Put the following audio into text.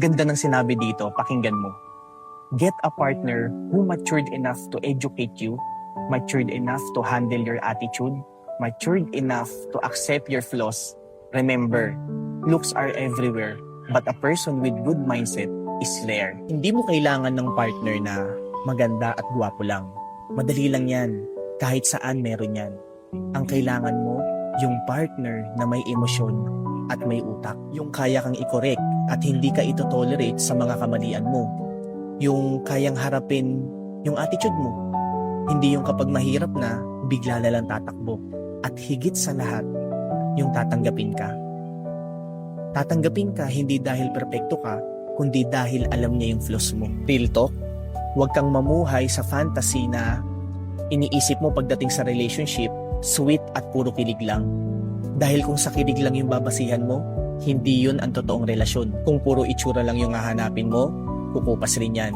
ganda ng sinabi dito, pakinggan mo. Get a partner who matured enough to educate you, matured enough to handle your attitude, matured enough to accept your flaws. Remember, looks are everywhere, but a person with good mindset is rare. Hindi mo kailangan ng partner na maganda at gwapo lang. Madali lang yan. Kahit saan meron yan. Ang kailangan mo, yung partner na may emosyon at may utak. Yung kaya kang i-correct at hindi ka ito-tolerate sa mga kamalian mo. Yung kayang harapin yung attitude mo. Hindi yung kapag mahirap na, bigla na lang tatakbo. At higit sa lahat, yung tatanggapin ka. Tatanggapin ka hindi dahil perpekto ka, kundi dahil alam niya yung flaws mo. Real talk, huwag kang mamuhay sa fantasy na iniisip mo pagdating sa relationship, sweet at puro kilig lang. Dahil kung sa kilig lang yung babasihan mo, hindi yun ang totoong relasyon. Kung puro itsura lang yung hahanapin mo, kukupas rin yan.